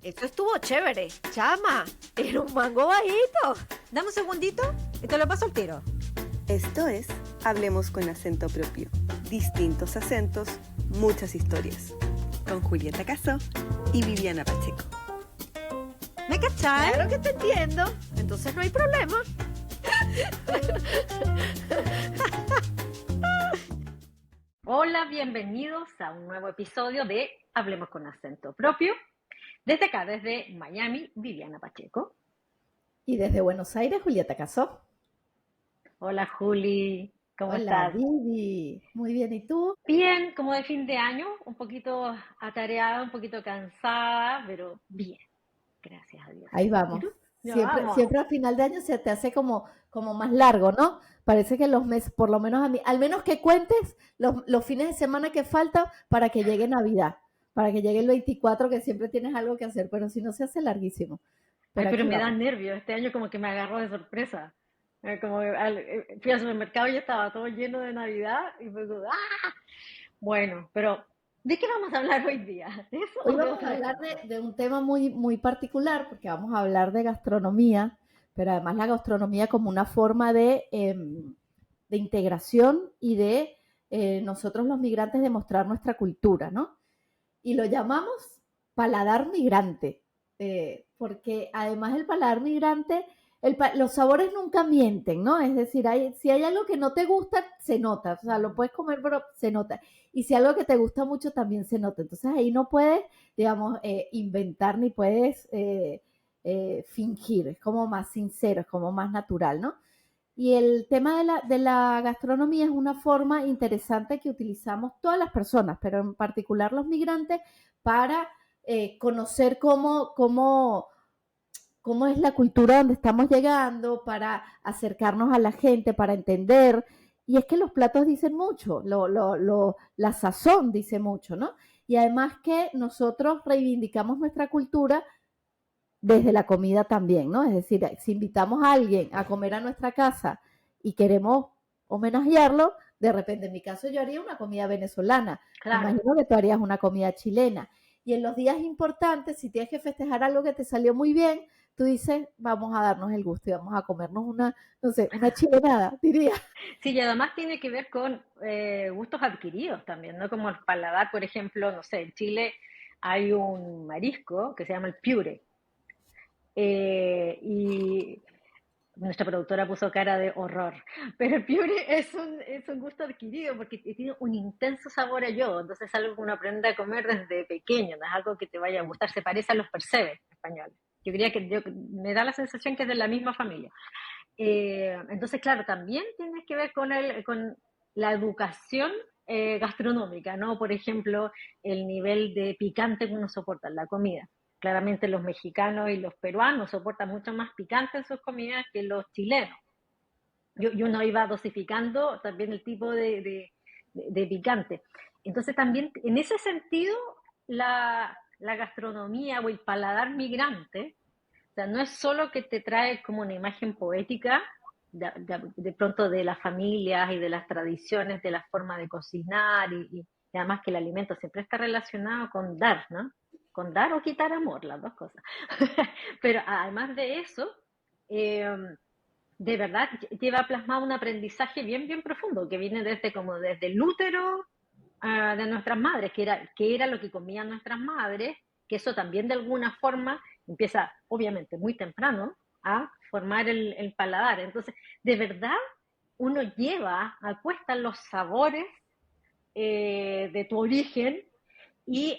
Eso estuvo chévere. Chama, era un mango bajito. Dame un segundito y te lo paso al tiro. Esto es Hablemos con acento propio. Distintos acentos, muchas historias. Con Julieta Casó y Viviana Pacheco. ¿Me cachai? Claro que te entiendo. Entonces no hay problema. Hola, bienvenidos a un nuevo episodio de Hablemos con acento propio. Desde acá, desde Miami, Viviana Pacheco. Y desde Buenos Aires, Julieta Casó. Hola, Juli. ¿Cómo estás? Hola, Vivi. Muy bien, ¿y tú? Bien, como de fin de año, un poquito atareada, un poquito cansada, pero bien. Gracias a Dios. Ahí vamos. Ya Siempre, vamos. siempre a final de año se te hace como más largo, ¿no? Parece que los meses, por lo menos a mí, al menos que cuentes los fines de semana que faltan para que llegue Navidad, para que llegue el 24, que siempre tienes algo que hacer, pero si no se hace larguísimo. Pero aquí me da vamos. nervios. Este año como que me agarró de sorpresa. Fui al supermercado y estaba todo lleno de Navidad y fue como, ¡ah! Bueno, pero ¿de qué vamos a hablar hoy día? ¿De eso Hoy o de vamos a otra hablar cosa? de un tema muy particular, porque vamos a hablar de gastronomía, pero además la gastronomía como una forma de integración y de nosotros los migrantes demostrar nuestra cultura, ¿no? Y lo llamamos paladar migrante, porque además el paladar migrante, los sabores nunca mienten, ¿no? Es decir, si hay algo que no te gusta, se nota, o sea, lo puedes comer, pero se nota. Y si algo que te gusta mucho, también se nota. Entonces ahí no puedes, digamos, inventar ni puedes fingir, es como más sincero, es como más natural, ¿no? Y el tema de la gastronomía es una forma interesante que utilizamos todas las personas, pero en particular los migrantes, para conocer cómo es la cultura donde estamos llegando, para acercarnos a la gente, para entender. Y es que los platos dicen mucho, la sazón dice mucho, ¿no? Y además que nosotros reivindicamos nuestra cultura desde la comida también, ¿no? Es decir, si invitamos a alguien a comer a nuestra casa y queremos homenajearlo, de repente, en mi caso, yo haría una comida venezolana. Me Claro. imagino que tú harías una comida chilena. Y en los días importantes, si tienes que festejar algo que te salió muy bien, tú dices, vamos a darnos el gusto y vamos a comernos una, no sé, una chilenada, diría. Sí, y además tiene que ver con gustos adquiridos también, ¿no? Como el paladar, por ejemplo, no sé, en Chile hay un marisco que se llama el piure. Y nuestra productora puso cara de horror. Pero el piure es un gusto adquirido porque tiene un intenso sabor a yodo. Entonces es algo que uno aprende a comer desde pequeño, no es algo que te vaya a gustar. Se parece a los percebes españoles. Me da la sensación que es de la misma familia. Entonces, claro, también tiene que ver con la educación gastronómica, ¿no? Por ejemplo, el nivel de picante que uno soporta en la comida. Claramente los mexicanos y los peruanos soportan mucho más picante en sus comidas que los chilenos. Y uno iba dosificando también el tipo de picante. Entonces también, en ese sentido, la gastronomía o el paladar migrante, o sea, no es solo que te trae como una imagen poética de pronto de las familias y de las tradiciones, de la forma de cocinar y además que el alimento siempre está relacionado con dar, ¿no? Con dar o quitar amor, las dos cosas. Pero además de eso, eh, de verdad lleva plasmado un aprendizaje bien profundo que viene desde el útero de nuestras madres, que era lo que comían nuestras madres, que eso también de alguna forma empieza, obviamente, muy temprano a formar el paladar. Entonces, de verdad, uno lleva a cuestas los sabores de tu origen y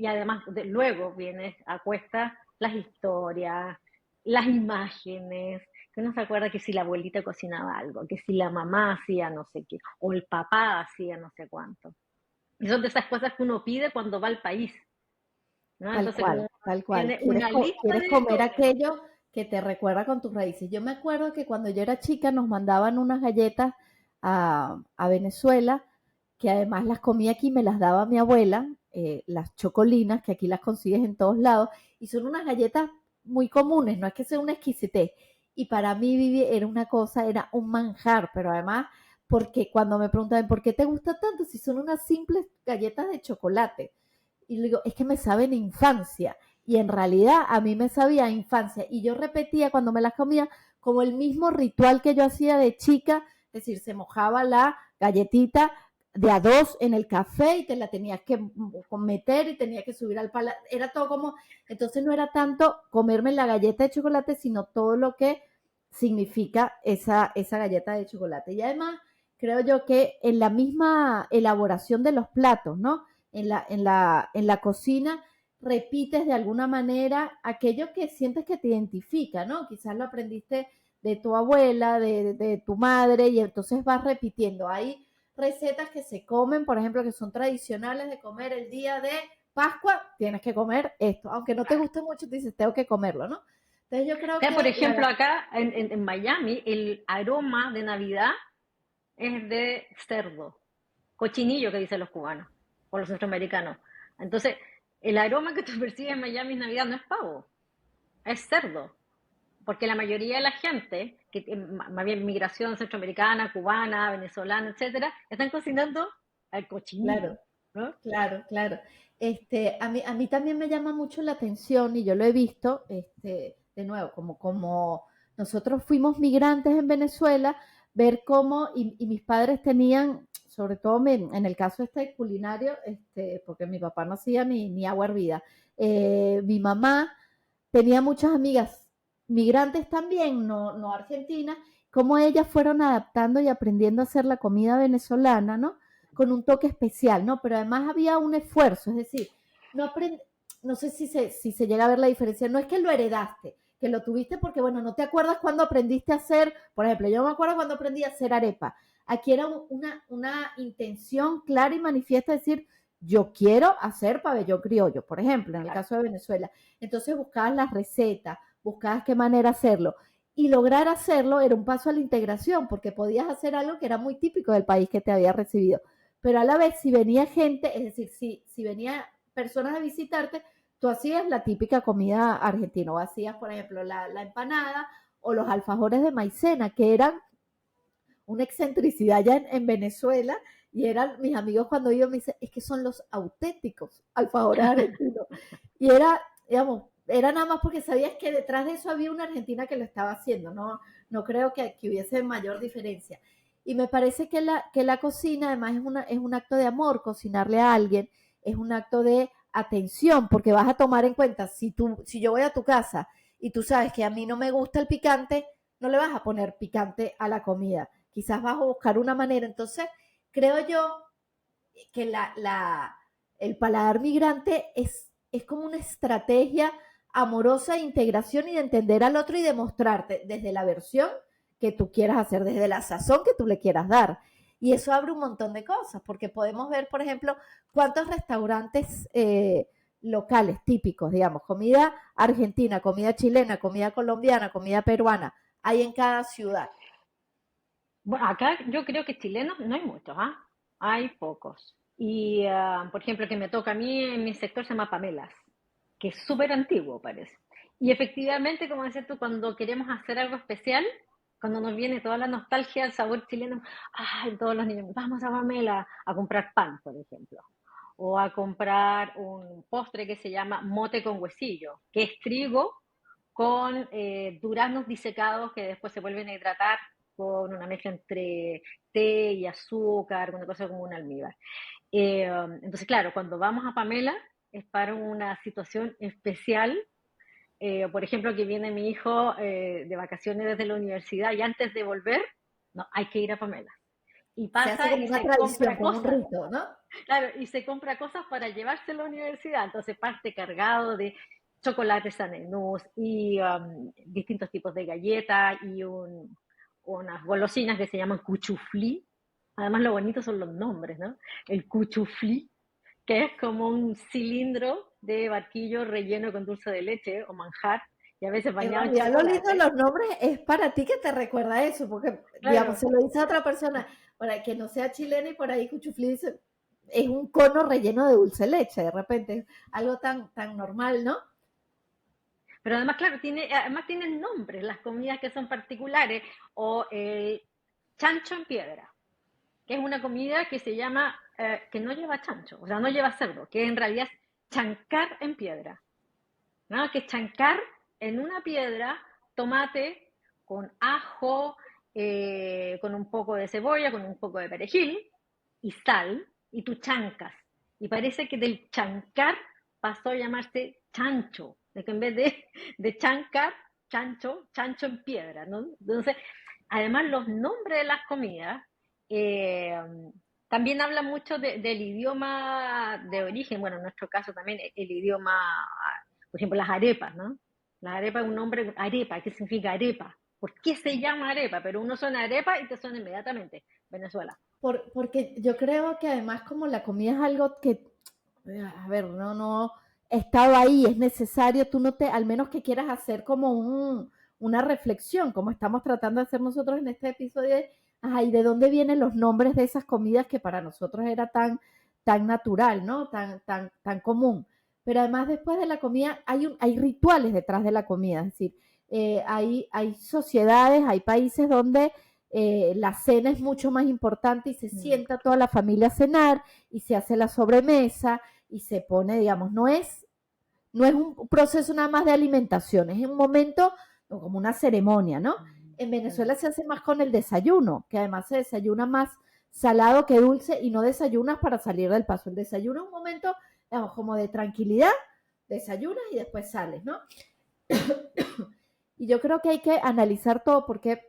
además luego viene a cuestas las historias, las imágenes, que uno se acuerda que si la abuelita cocinaba algo, que si la mamá hacía no sé qué, o el papá hacía no sé cuánto. Y son de esas cosas que uno pide cuando va al país, ¿no? Tal Entonces, como cual, tal cual. tiene una lista Quieres de comer cosas. aquello que te recuerda con tus raíces. Yo me acuerdo que cuando yo era chica nos mandaban unas galletas a Venezuela, que además las comía aquí, me las daba mi abuela, las chocolinas, que aquí las consigues en todos lados, y son unas galletas muy comunes, no es que sea una exquisitez. Y para mí, Vivi, era una cosa, era un manjar, pero además, porque cuando me preguntaban, ¿por qué te gusta tanto? Si son unas simples galletas de chocolate. Y le digo, es que me saben infancia. y en realidad a mí me sabía a infancia y yo repetía cuando me las comía como el mismo ritual que yo hacía de chica, es decir, se mojaba la galletita de a dos en el café y te la tenías que meter y tenía que subir al paladar, era todo como, entonces no era tanto comerme la galleta de chocolate, sino todo lo que significa esa galleta de chocolate. Y además, creo yo que en la misma elaboración de los platos, ¿no? En la cocina repites de alguna manera aquello que sientes que te identifica, ¿no? Quizás lo aprendiste de tu abuela, de tu madre, y entonces vas repitiendo. Hay recetas que se comen, por ejemplo, que son tradicionales de comer el día de Pascua, tienes que comer esto. Aunque no te guste mucho, te dices, tengo que comerlo, ¿no? Entonces yo creo que... Por ejemplo, acá en Miami, el aroma de Navidad es de cerdo, cochinillo que dicen los cubanos o los centroamericanos. Entonces, el aroma que tú percibes en Miami en Navidad no es pavo, es cerdo. Porque la mayoría de la gente, que más bien migración centroamericana, cubana, venezolana, etcétera, están cocinando al cochinillo, Claro, ¿no? claro, claro. A mí también me llama mucho la atención y yo lo he visto, de nuevo, como nosotros fuimos migrantes en Venezuela, ver cómo, y mis padres tenían, sobre todo en el caso culinario, porque mi papá no hacía ni agua hervida, mi mamá tenía muchas amigas migrantes también, no argentinas, cómo ellas fueron adaptando y aprendiendo a hacer la comida venezolana, ¿no? Con un toque especial, ¿no? Pero además había un esfuerzo, es decir, no sé si se llega a ver la diferencia, no es que lo heredaste, que lo tuviste porque, bueno, no te acuerdas cuando aprendiste a hacer, por ejemplo, yo me acuerdo cuando aprendí a hacer arepa, aquí era una intención clara y manifiesta, es decir, yo quiero hacer pabellón criollo, por ejemplo, en el caso de Venezuela, entonces buscabas las recetas, buscabas qué manera hacerlo, y lograr hacerlo era un paso a la integración, porque podías hacer algo que era muy típico del país que te había recibido, pero a la vez si venía gente, es decir, si venía personas a visitarte, tú hacías la típica comida argentina, o hacías, por ejemplo, la empanada o los alfajores de maicena, que eran una excentricidad ya en Venezuela, y eran mis amigos cuando iban me dicen, es que son los auténticos alfajores argentinos. Y era, digamos, era nada más porque sabías que detrás de eso había una argentina que lo estaba haciendo, no creo que hubiese mayor diferencia. Y me parece que la cocina además es un acto de amor, cocinarle a alguien, es un acto de atención, porque vas a tomar en cuenta, si yo voy a tu casa y tú sabes que a mí no me gusta el picante, no le vas a poner picante a la comida, quizás vas a buscar una manera. Entonces, creo yo que el paladar migrante es como una estrategia amorosa de integración y de entender al otro y de mostrarte desde la versión que tú quieras hacer, desde la sazón que tú le quieras dar. Y eso abre un montón de cosas, porque podemos ver, por ejemplo, cuántos restaurantes locales típicos, digamos, comida argentina, comida chilena, comida colombiana, comida peruana, hay en cada ciudad. Bueno, acá yo creo que chilenos no hay muchos, ¿ah? Hay pocos. Y, por ejemplo, que me toca a mí en mi sector se llama Pamelas, que es súper antiguo, parece. Y efectivamente, como decías tú, cuando queremos hacer algo especial, cuando nos viene toda la nostalgia, el sabor chileno, ay, todos los niños, vamos a Pamela a comprar pan, por ejemplo. O a comprar un postre que se llama mote con huesillo, que es trigo con duraznos disecados que después se vuelven a hidratar con una mezcla entre té y azúcar, una cosa como un almíbar. Entonces, claro, cuando vamos a Pamela es para una situación especial. Por ejemplo, que viene mi hijo de vacaciones desde la universidad y antes de volver, no, hay que ir a Pamela. Y Se hace pasa como y una se tradición, compra como un cosas. rito, ¿no? Claro, y se compra cosas para llevarse a la universidad. Entonces parte cargado de chocolate Sanenús y distintos tipos de galletas y unas golosinas que se llaman cuchuflí. Además, lo bonito son los nombres, ¿no? El cuchuflí, que es como un cilindro de barquillo relleno con dulce de leche o manjar y a veces En bañado en realidad lo lindo de chocolate. los nombres es para ti que te recuerda eso, porque, digamos, Claro, se lo dice a otra persona, para que no sea chilena y por ahí Cuchuflí dice, es un cono relleno de dulce de leche, de repente, es algo tan normal, ¿no? pero además, claro, además tienen nombres las comidas que son particulares o el chancho en piedra, que es una comida que se llama, que no lleva chancho, o sea, no lleva cerdo, que en realidad es chancar en piedra. ¿no? Que es chancar en una piedra tomate con ajo, con un poco de cebolla, con un poco de perejil y sal, y tú chancas. Y parece que del chancar pasó a llamarse chancho, de que en vez de chancar, chancho, chancho en piedra, ¿no? Entonces, además los nombres de las comidas eh, también hablan mucho del idioma de origen, bueno, en nuestro caso también el idioma, por ejemplo, las arepas, ¿no? La arepa es un nombre, arepa, ¿qué significa arepa? ¿Por qué se llama arepa? Pero uno suena arepa y te suena inmediatamente Venezuela. Porque yo creo que además como la comida es algo que, a ver, no estaba ahí, es necesario, tú no te, al menos que quieras hacer como una reflexión, como estamos tratando de hacer nosotros en este episodio, ¿y de dónde vienen los nombres de esas comidas que para nosotros era tan natural, ¿no? Tan común. Pero además después de la comida hay rituales detrás de la comida, es decir, hay sociedades, hay países donde la cena es mucho más importante y se sienta toda la familia a cenar y se hace la sobremesa y se pone, digamos, no es un proceso nada más de alimentación, es un momento como una ceremonia, ¿no? En Venezuela se hace más con el desayuno, que además se desayuna más salado que dulce y no desayunas para salir del paso. El desayuno es un momento, digamos, como de tranquilidad, desayunas y después sales, ¿no? Y yo creo que hay que analizar todo porque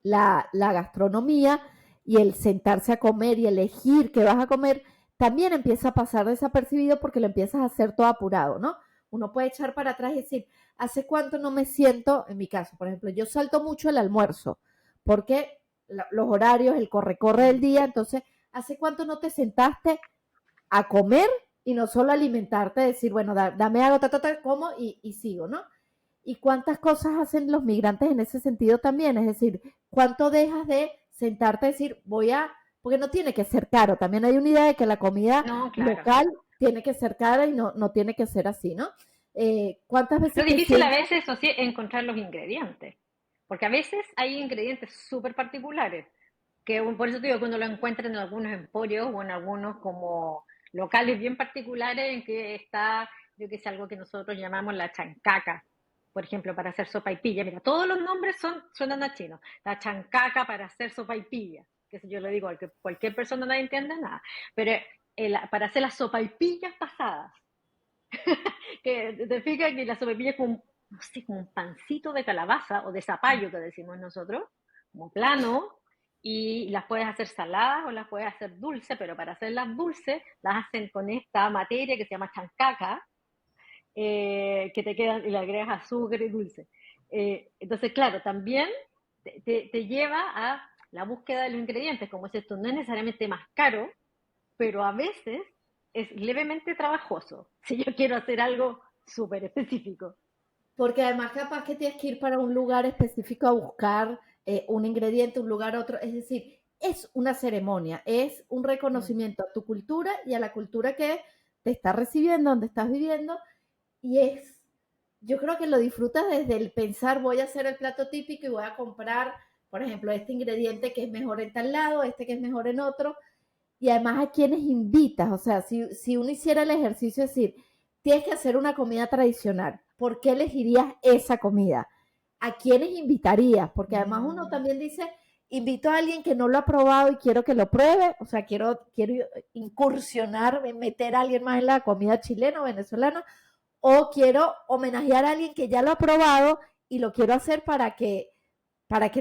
la gastronomía y el sentarse a comer y elegir qué vas a comer también empieza a pasar desapercibido porque lo empiezas a hacer todo apurado, ¿no? Uno puede echar para atrás y decir, ¿hace cuánto no me siento? En mi caso, por ejemplo, yo salto mucho el almuerzo porque los horarios, el corre-corre del día, entonces, ¿hace cuánto no te sentaste a comer y no solo alimentarte, decir, bueno, dame algo, como y sigo, ¿no? Y cuántas cosas hacen los migrantes en ese sentido también, es decir, cuánto dejas de sentarte a decir, porque no tiene que ser caro, también hay una idea de que la comida No, claro. local tiene que ser cara y no tiene que ser así, ¿no? ¿Cuántas veces Lo difícil a veces, eso sí, es encontrar los ingredientes, porque a veces hay ingredientes súper particulares, que por eso te digo que uno lo encuentra en algunos emporios o en algunos como locales bien particulares en que está, yo que sé, algo que nosotros llamamos la chancaca, por ejemplo, para hacer sopaipilla. Mira, todos los nombres suenan a chino. La chancaca para hacer sopaipilla, que si yo le digo a cualquier persona no entiende nada, pero para hacer las sopaipillas pasadas, que te fijas que la sopaipilla es como, no sé, como un pancito de calabaza o de zapallo que decimos nosotros, como plano, y las puedes hacer saladas o las puedes hacer dulces, pero para hacerlas dulces las hacen con esta materia que se llama chancaca, que te quedan y le agregas azúcar y dulce. Entonces, claro, también te lleva a la búsqueda de los ingredientes, como es esto, no es necesariamente más caro, pero a veces es levemente trabajoso, si yo quiero hacer algo súper específico. Porque además capaz que tienes que ir para un lugar específico a buscar un ingrediente, un lugar otro, es decir, es una ceremonia, es un reconocimiento a tu cultura y a la cultura que te está recibiendo, donde estás viviendo, y yo creo que lo disfrutas desde el pensar, voy a hacer el plato típico y voy a comprar, por ejemplo, este ingrediente que es mejor en tal lado, este que es mejor en otro, y además a quienes invitas, o sea, si uno hiciera el ejercicio de decir, tienes que hacer una comida tradicional, ¿por qué elegirías esa comida? ¿A quiénes invitarías? Porque además uno también dice, invito a alguien que no lo ha probado y quiero que lo pruebe, o sea, quiero incursionar, meter a alguien más en la comida chilena o venezolana, o quiero homenajear a alguien que ya lo ha probado y lo quiero hacer para que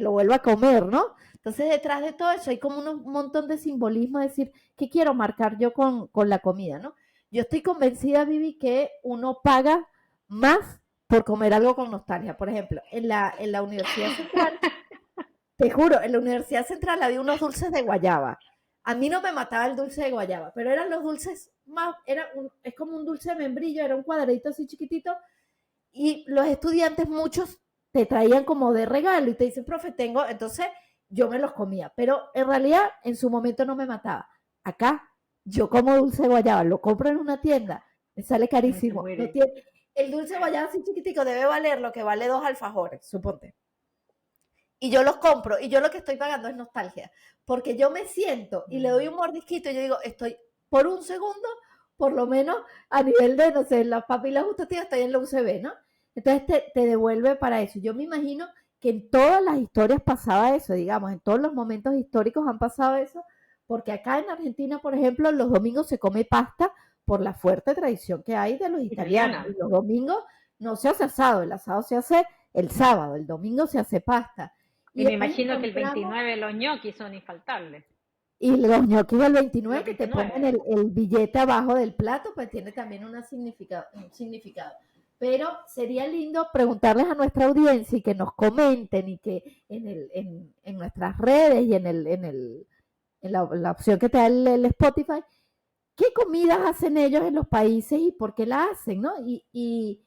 lo vuelva a comer, ¿no? Entonces, detrás de todo eso hay como un montón de simbolismo, de decir, ¿qué quiero marcar yo con la comida, no? Yo estoy convencida, Vivi, que uno paga más por comer algo con nostalgia. Por ejemplo, en la Universidad Central, te juro, en la Universidad Central había unos dulces de guayaba. A mí no me mataba el dulce de guayaba, pero eran los dulces más, es como un dulce de membrillo, era un cuadradito así chiquitito, y los estudiantes, muchos, te traían como de regalo y te dicen, profe, tengo, entonces yo me los comía, pero en realidad en su momento no me mataba. Acá, yo como dulce de guayaba, lo compro en una tienda, me sale carísimo. El dulce de guayaba así chiquitico debe valer lo que vale 2 alfajores, suponte. Y yo los compro, y yo lo que estoy pagando es nostalgia, porque yo me siento y le doy un mordisquito y yo digo, estoy por un segundo por lo menos a nivel de, no sé, las papilas gustativas está en la UCB, ¿no? Entonces te devuelve para eso. Yo me imagino que en todas las historias pasaba eso, digamos, en todos los momentos históricos han pasado eso, porque acá en Argentina, por ejemplo, los domingos se come pasta por la fuerte tradición que hay de los italianos. Y los domingos no se hace asado, el asado se hace el sábado, el domingo se hace pasta. Y me imagino que el 29 los ñoquis son infaltables. Y los ñoquis del 29 que te 29. ponen el billete abajo del plato, pues tiene también un significado. Pero sería lindo preguntarles a nuestra audiencia y que nos comenten y que en nuestras redes y en la opción que te da el Spotify, qué comidas hacen ellos en los países y por qué la hacen, ¿no? Y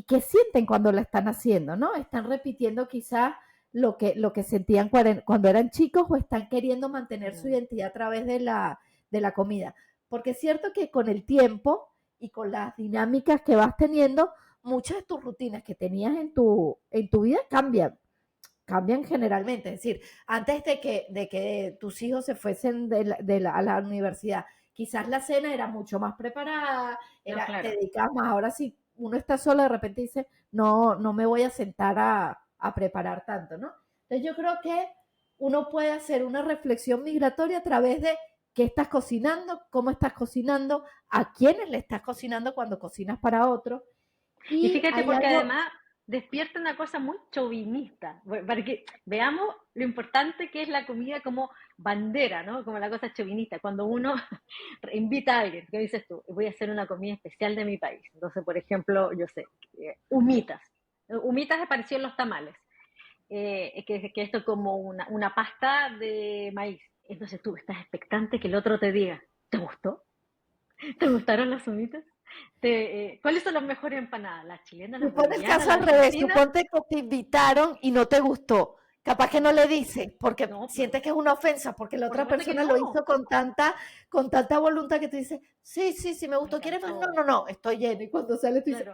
qué sienten cuando la están haciendo, ¿no? Están repitiendo quizás lo que sentían cuando eran chicos o están queriendo mantener su identidad a través de la comida. Porque es cierto que con el tiempo y con las dinámicas que vas teniendo, muchas de tus rutinas que tenías en tu vida cambian generalmente. Es decir, antes de que tus hijos se fuesen a la universidad, quizás la cena era mucho más preparada, claro. Te dedicabas más. Ahora si uno está solo, de repente dice, no me voy a sentar a preparar tanto, ¿no? Entonces yo creo que uno puede hacer una reflexión migratoria a través de qué estás cocinando, cómo estás cocinando, a quiénes le estás cocinando cuando cocinas para otros. Y fíjate, porque además despierta una cosa muy chauvinista, para que veamos lo importante que es la comida como bandera, ¿no? Como la cosa chauvinista. Cuando uno invita a alguien, ¿qué dices tú? Voy a hacer una comida especial de mi país. Entonces, por ejemplo, yo sé, humitas. Humitas apareció en los tamales, que esto es como una pasta de maíz. Entonces tú estás expectante que el otro te diga, ¿te gustó? ¿Te gustaron las humitas? ¿Cuáles son las mejores empanadas? ¿Las chilenas? Tú pones el caso al revés, tú ponte que te invitaron y no te gustó. Capaz que no le dices, porque sientes que es una ofensa, porque la otra persona lo hizo con tanta voluntad que te dice, sí, me gustó. ¿Quieres más? No, estoy lleno. Y cuando sale tú dices,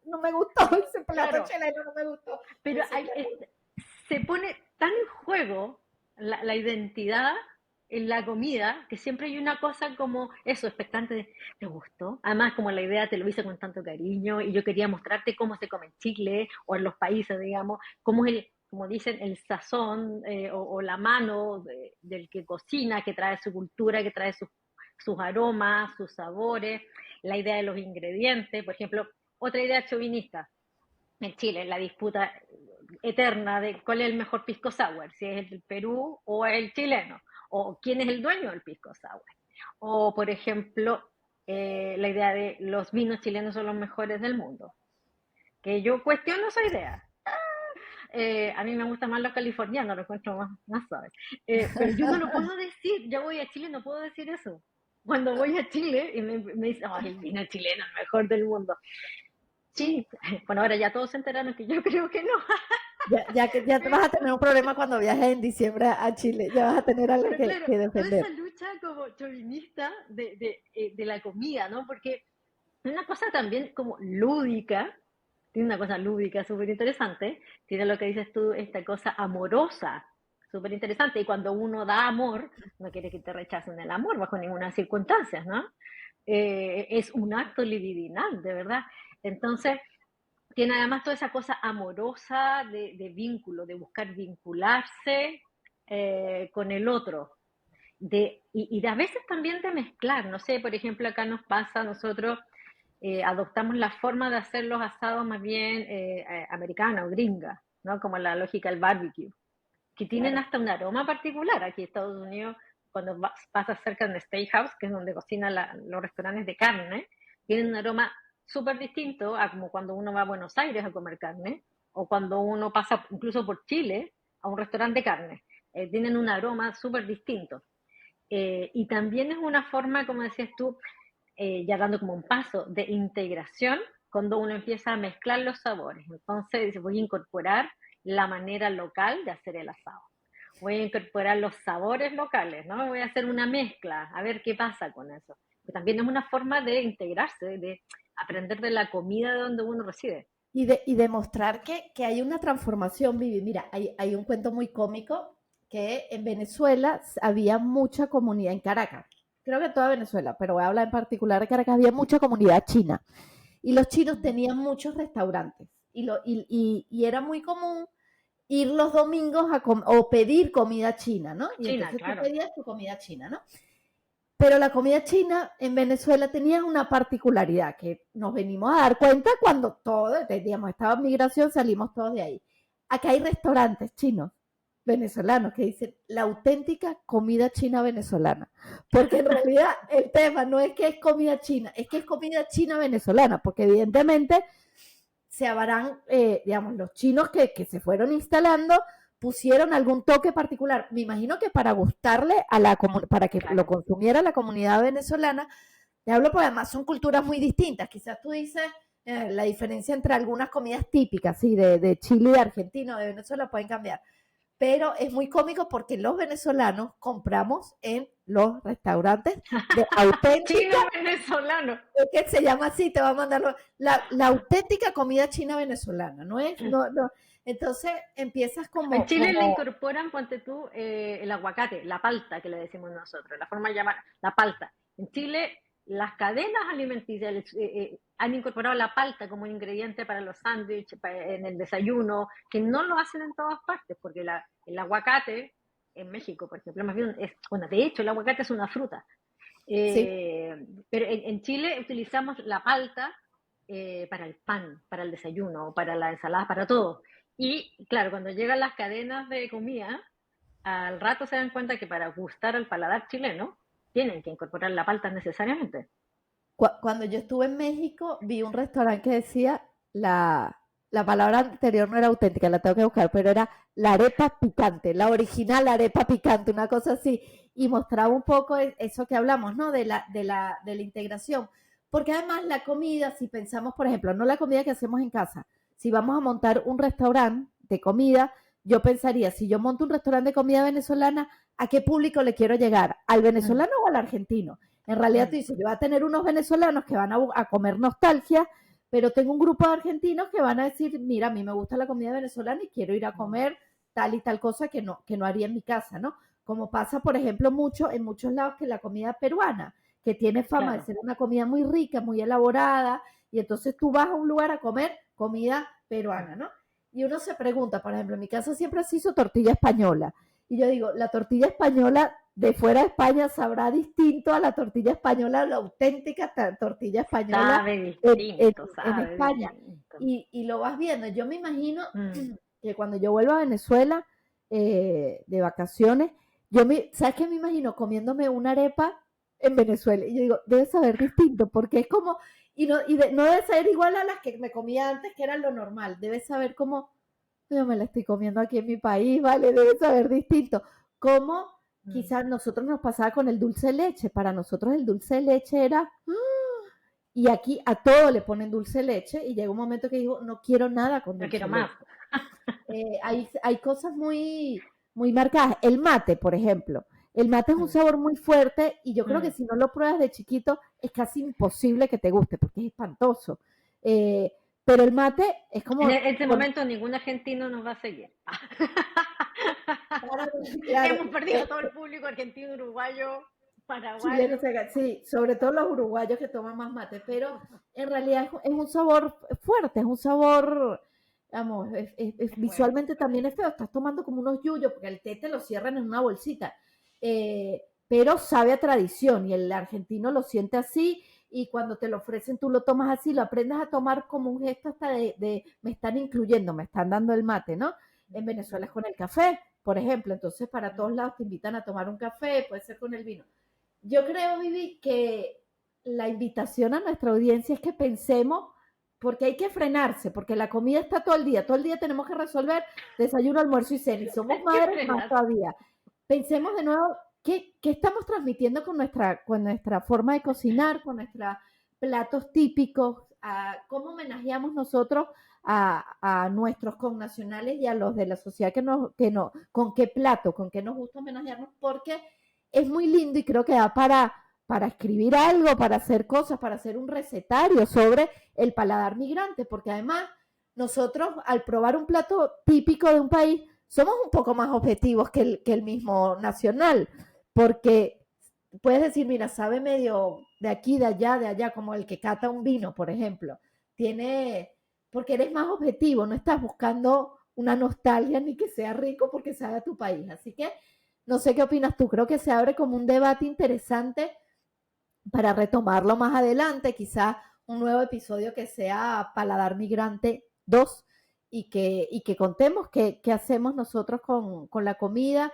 no me gustó, ese plato chileno no me gustó. Pero se pone tan en juego la identidad en la comida, que siempre hay una cosa como eso, expectante de, ¿te gustó? Además, como la idea te lo hice con tanto cariño y yo quería mostrarte cómo se come en Chile o en los países, digamos, cómo es como dicen, el sazón o la mano del que cocina, que trae su cultura, que trae sus aromas, sus sabores, la idea de los ingredientes. Por ejemplo, otra idea chauvinista en Chile, la disputa eterna de cuál es el mejor pisco sour, si es el Perú o el chileno, o quién es el dueño del pisco sour. O, por ejemplo, la idea de los vinos chilenos son los mejores del mundo, que yo cuestiono esa idea. A mí me gustan más los californianos, los encuentro más suaves. Pero yo no lo puedo decir, yo voy a Chile, no puedo decir eso. Cuando voy a Chile y me dicen, el vino chileno es el mejor del mundo. Sí, bueno, ahora ya todos se enteraron que yo creo que no. Ya te vas a tener un problema cuando viajes en diciembre a Chile, ya vas a tener algo que defender. Toda esa lucha como chauvinista de la comida, ¿no? Porque es una cosa también como lúdica, tiene una cosa lúdica súper interesante, tiene lo que dices tú, esta cosa amorosa, súper interesante, y cuando uno da amor, no quiere que te rechacen el amor bajo ninguna circunstancia, ¿no? Es un acto libidinal, de verdad. Entonces, tiene además toda esa cosa amorosa de vínculo, de buscar vincularse con el otro. Y a veces también de mezclar, no sé, por ejemplo, acá nos pasa, nosotros adoptamos la forma de hacer los asados más bien americana o gringa, ¿no? Como la lógica del barbecue, que tienen hasta un aroma particular. Aquí en Estados Unidos, cuando pasas cerca de un steakhouse, que es donde cocinan los restaurantes de carne, tienen un aroma súper distinto a como cuando uno va a Buenos Aires a comer carne, o cuando uno pasa incluso por Chile a un restaurante de carne. Tienen un aroma súper distinto. Y también es una forma, como decías tú, ya dando como un paso de integración, cuando uno empieza a mezclar los sabores. Entonces voy a incorporar la manera local de hacer el asado. Voy a incorporar los sabores locales, ¿no? Voy a hacer una mezcla, a ver qué pasa con eso. Que también es una forma de integrarse, de aprender de la comida de donde uno reside. Y demostrar que hay una transformación, Vivi. Mira, hay un cuento muy cómico que en Venezuela había mucha comunidad, en Caracas, creo que toda Venezuela, pero voy a hablar en particular de Caracas, había mucha comunidad china. Y los chinos tenían muchos restaurantes. Y era muy común ir los domingos o pedir comida china, ¿no? Y China, entonces claro. tú pedías tu comida china, ¿no? Pero la comida china en Venezuela tenía una particularidad que nos venimos a dar cuenta cuando todos, digamos, estaba en migración, salimos todos de ahí. Acá hay restaurantes chinos venezolanos que dicen la auténtica comida china venezolana. Porque en realidad el tema no es que es comida china, es que es comida china venezolana, porque evidentemente se habrán, digamos, los chinos que se fueron instalando pusieron algún toque particular. Me imagino que para gustarle a para que Claro. lo consumiera la comunidad venezolana, te hablo porque además son culturas muy distintas. Quizás tú dices la diferencia entre algunas comidas típicas, sí, de Chile, de Argentina, de Venezuela pueden cambiar. Pero es muy cómico porque los venezolanos compramos en los restaurantes de auténtica, Chino venezolano. que se llama así, te va a mandar la auténtica comida china venezolana, ¿no es? No. Entonces empiezas En Chile le como incorporan, ponte tú, el aguacate, la palta que le decimos nosotros, la forma de llamar, la palta. En Chile, las cadenas alimenticias han incorporado la palta como un ingrediente para los sándwiches, en el desayuno, que no lo hacen en todas partes, porque el aguacate, en México, por ejemplo, más bien bueno, de hecho, el aguacate es una fruta. sí. Pero en Chile utilizamos la palta para el pan, para el desayuno, para la ensalada, para todo. Y claro, cuando llegan las cadenas de comida, al rato se dan cuenta que para gustar al paladar chileno, tienen que incorporar la palta necesariamente. Cuando yo estuve en México, vi un restaurante que decía la palabra anterior no era auténtica, la tengo que buscar, pero era la arepa picante, la original arepa picante, una cosa así, y mostraba un poco eso que hablamos, ¿no? De la integración. Porque además la comida, si pensamos, por ejemplo, no la comida que hacemos en casa, si vamos a montar un restaurante de comida, yo pensaría, si yo monto un restaurante de comida venezolana, ¿a qué público le quiero llegar? ¿Al Mm, venezolano o al argentino? En realidad tú mm, dices, yo voy a tener unos venezolanos que van a comer nostalgia, pero tengo un grupo de argentinos que van a decir, mira, a mí me gusta la comida venezolana y quiero ir a mm. comer tal y tal cosa que no haría en mi casa, ¿no? Como pasa, por ejemplo, mucho en muchos lados que la comida peruana, que tiene fama de Claro. ser una comida muy rica, muy elaborada, y entonces tú vas a un lugar a comer comida peruana, ¿no? Y uno se pregunta, por ejemplo, en mi casa siempre se hizo tortilla española, y yo digo, la tortilla española de fuera de España sabrá distinto a la tortilla española, la auténtica tortilla española Sabe en, en- distinto, en sabe España. distinto. Y lo vas viendo. Yo me imagino Mm. que cuando yo vuelva a Venezuela de vacaciones, ¿sabes qué? Me imagino comiéndome una arepa en Venezuela. Y yo digo, debe saber distinto, porque es como, no debe saber igual a las que me comía antes, que era lo normal. Debe saber como, yo me la estoy comiendo aquí en mi país, ¿vale? Debe saber distinto. Como Mm. quizás nosotros nos pasaba con el dulce de leche. Para nosotros el dulce de leche era, y aquí a todo le ponen dulce de leche, y llega un momento que digo, no quiero nada con No dulce quiero de más. leche. Hay cosas muy marcadas. El mate, por ejemplo. El mate es un Mm, sabor muy fuerte y yo creo que mm. si no lo pruebas de chiquito es casi imposible que te guste porque es espantoso. Eh, pero el mate es En como, este momento ningún argentino nos va a seguir. claro, Hemos perdido a todo el público argentino, uruguayo, chileno, paraguayo. sí, sobre todo los uruguayos que toman más mate, pero en realidad es un sabor fuerte, es un sabor, vamos, Es fuerte, visualmente fuerte. también es feo, estás tomando como unos yuyos, porque el té te lo cierran en una bolsita, pero sabe a tradición y el argentino lo siente así y cuando te lo ofrecen tú lo tomas así, lo aprendes a tomar como un gesto hasta de me están incluyendo, me están dando el mate, ¿no? En Venezuela es con el café, por ejemplo, entonces para todos lados te invitan a tomar un café, puede ser con el vino. Yo creo, Vivi, que la invitación a nuestra audiencia es que pensemos, porque hay que frenarse, porque la comida está todo el día tenemos que resolver desayuno, almuerzo y cena, y somos Hay que madres más frenar. todavía. Pensemos de nuevo, ¿qué estamos transmitiendo con nuestra forma de cocinar, con nuestros platos típicos? ¿Cómo homenajeamos nosotros a nuestros connacionales y a los de la sociedad con qué plato, con qué nos gusta homenajearnos? Porque es muy lindo y creo que da para escribir algo, para hacer cosas, para hacer un recetario sobre el paladar migrante, porque además nosotros al probar un plato típico de un país somos un poco más objetivos que el mismo nacional, porque puedes decir, mira, sabe medio de aquí, de allá, como el que cata un vino, por ejemplo. Tiene, porque eres más objetivo, no estás buscando una nostalgia ni que sea rico porque sabe a tu país. Así que no sé qué opinas tú, creo que se abre como un debate interesante para retomarlo más adelante, quizá un nuevo episodio que sea Paladar Migrante 2 y que contemos qué hacemos nosotros con la comida,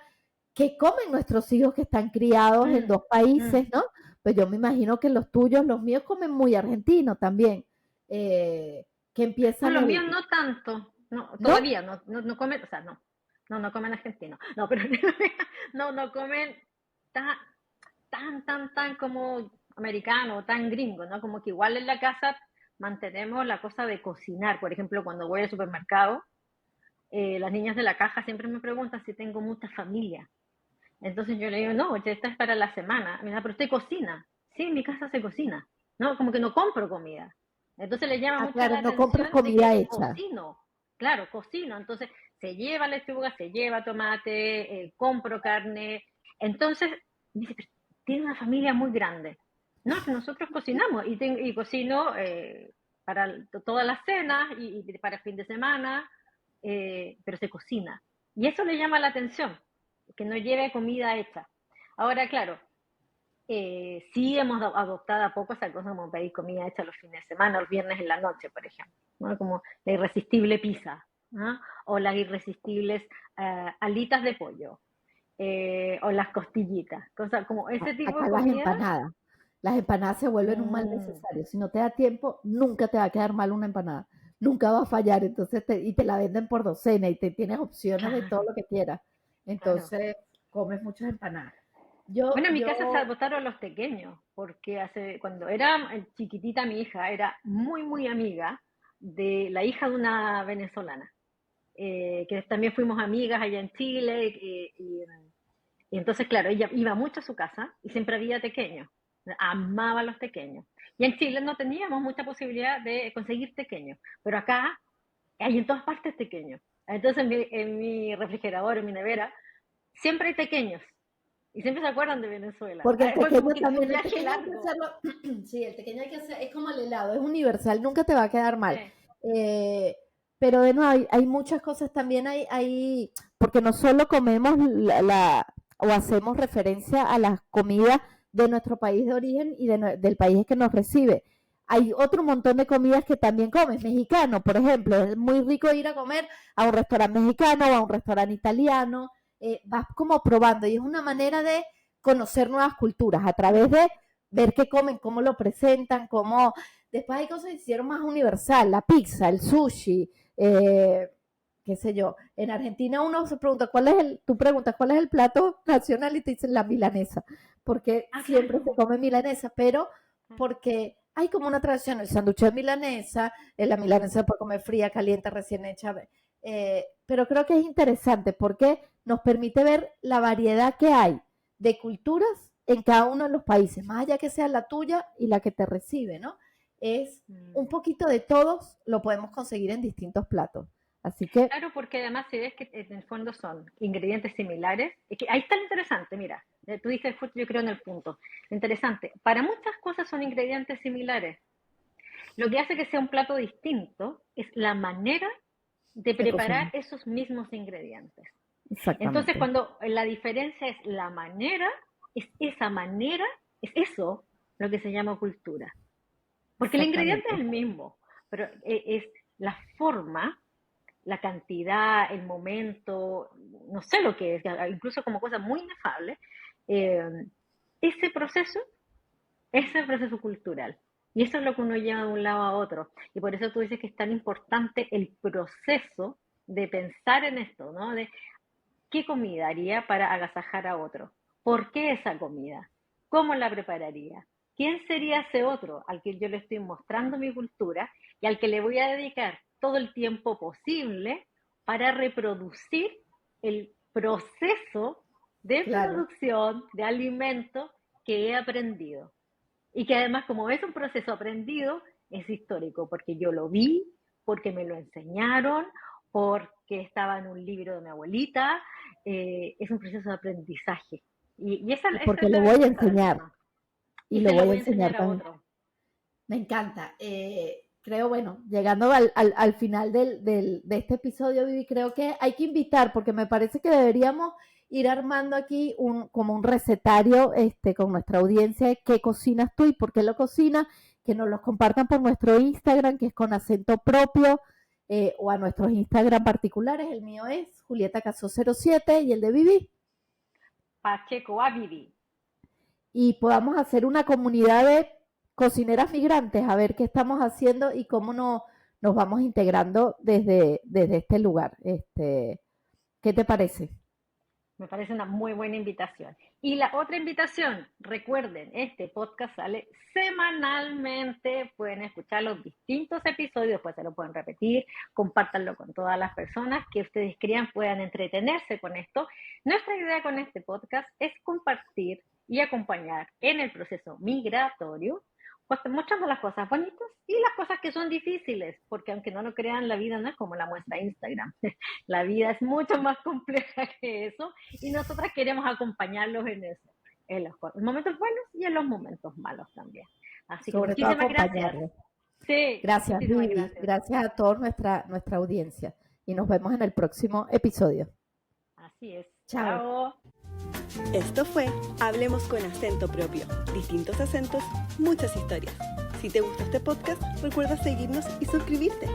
qué comen nuestros hijos que están criados en dos países, ¿no? Pues yo me imagino que los tuyos, los míos comen muy argentino también, que No, empiezan los el... míos no tanto, no, ¿No? todavía no comen, o sea, no comen argentino, no, pero no comen tan, tan como americano, tan gringo, ¿no? Como que igual en la casa mantenemos la cosa de cocinar. Por ejemplo, cuando voy al supermercado, las niñas de la caja siempre me preguntan si tengo mucha familia. Entonces yo le digo, no, ya esta es para la semana. Mira, pero usted cocina. Sí, en mi casa se cocina. No, como que no compro comida. Entonces le llama Ah, mucho claro, la no compras atención de comida que hecha. cocino. Claro, cocino. Entonces se lleva lechuga, se lleva tomate, compro carne. Entonces, dice, "Pero tiene una familia muy grande. No, que nosotros cocinamos y cocino para todas las cenas y para el fin de semana, pero se cocina. Y eso le llama la atención, que no lleve comida hecha. Ahora, claro, sí hemos adoptado a poco esa cosa como pedir comida hecha los fines de semana, los viernes en la noche, por ejemplo, ¿no? Como la irresistible pizza, ¿no? O las irresistibles alitas de pollo, o las costillitas, cosas como ese tipo de Acá las comida. empanadas. Las empanadas se vuelven un mal mm, necesario. Si no te da tiempo, nunca te va a quedar mal una empanada. Nunca va a fallar. Entonces, y te la venden por docena y te tienes opciones de todo claro, lo que quieras. claro. Entonces, comes muchas empanadas. Bueno, en mi casa se Yo, adoptaron los pequeños, porque cuando era chiquitita mi hija era muy amiga de la hija de una venezolana, que también fuimos amigas allá en Chile, y entonces, claro, ella iba mucho a su casa y siempre había pequeños, amaba a los pequeños. Y en Chile no teníamos mucha posibilidad de conseguir pequeños, pero acá hay en todas partes pequeños. Entonces en mi refrigerador, en mi nevera, siempre hay pequeños. Y siempre se acuerdan de Venezuela. porque el Fue como pequeño que un también, el viaje pequeño hay que largo. hacerlo. Sí, el pequeño hay que hacer, es como el helado, es universal, nunca te va a quedar mal. Sí, Eh, pero de nuevo, hay muchas cosas también, porque no solo comemos o hacemos referencia a las comidas de nuestro país de origen y del país que nos recibe. Hay otro montón de comidas que también comes, mexicano, por ejemplo, es muy rico ir a comer a un restaurante mexicano o a un restaurante italiano, vas como probando y es una manera de conocer nuevas culturas a través de ver qué comen, cómo lo presentan, cómo... Después hay cosas que se hicieron más universal, la pizza, el sushi, qué sé yo. En Argentina uno se pregunta, tú preguntas, ¿cuál es el plato nacional? Y te dicen la milanesa, porque siempre se claro. come milanesa, pero porque hay como una tradición, el sándwich de milanesa, la milanesa se puede comer fría, caliente, recién hecha, pero creo que es interesante porque nos permite ver la variedad que hay de culturas en cada uno de los países, más allá que sea la tuya y la que te recibe, ¿no? Es un Mm. poquito de todos, lo podemos conseguir en distintos platos. Así que, Claro, porque además si ves que en el fondo son ingredientes similares, es que ahí está lo interesante, mira, tú dices justo yo creo en el punto. Lo interesante, para muchas cosas son ingredientes similares. Lo que hace que sea un plato distinto es la manera de de cocina, preparar esos mismos ingredientes. Entonces, exactamente. cuando la diferencia es la manera, es esa manera, es eso lo que se llama cultura. Porque el ingrediente es Exactamente. el mismo, pero es la forma, la cantidad, el momento, no sé lo que es, incluso como cosas muy inefables, eh, ese proceso es el proceso cultural. Y eso es lo que uno lleva de un lado a otro. Y por eso tú dices que es tan importante el proceso de pensar en esto, ¿no? De qué comida haría para agasajar a otro. ¿Por qué esa comida? ¿Cómo la prepararía? ¿Quién sería ese otro al que yo le estoy mostrando mi cultura y al que le voy a dedicar todo el tiempo posible para reproducir el proceso de Claro. producción de alimentos que he aprendido? Y que además, como es un proceso aprendido, es histórico, porque yo lo vi, porque me lo enseñaron, porque estaba en un libro de mi abuelita, es un proceso de aprendizaje. Y esa Porque es lo la voy a belleza del enseñar. tema. Y Y lo se lo voy a voy a enseñar enseñar a también. otro. Me encanta. Creo, bueno, llegando al final de este episodio, Vivi, creo que hay que invitar, porque me parece que deberíamos ir armando aquí como un recetario con nuestra audiencia de qué cocinas tú y por qué lo cocinas, que nos los compartan por nuestro Instagram, que es con acento propio, o a nuestros Instagram particulares. El mío es Julieta Casó 07 y el de Vivi. Pacheco a Vivi. Y podamos hacer una comunidad de cocineras migrantes, a ver qué estamos haciendo y cómo nos vamos integrando desde este lugar. ¿Qué te parece? Me parece una muy buena invitación. Y la otra invitación, recuerden, este podcast sale semanalmente, pueden escuchar los distintos episodios, después se lo pueden repetir, compártanlo con todas las personas que ustedes crean puedan entretenerse con esto. Nuestra idea con este podcast es compartir y acompañar en el proceso migratorio, pues mostrando las cosas bonitas y las cosas que son difíciles, porque aunque no lo crean, la vida no es como la muestra Instagram. La vida es mucho más compleja que eso y nosotras queremos acompañarlos en eso, en los momentos buenos y en los momentos malos también. Así que Sobre todo muchísimas gracias. acompañarlos. Sí, Gracias, muchísimas Vivi. gracias. Gracias a toda nuestra audiencia. Y nos vemos en el próximo episodio. Así es. Chao. Chao. Esto fue Hablemos con acento propio. Distintos acentos, muchas historias. Si te gustó este podcast, recuerda seguirnos y suscribirte.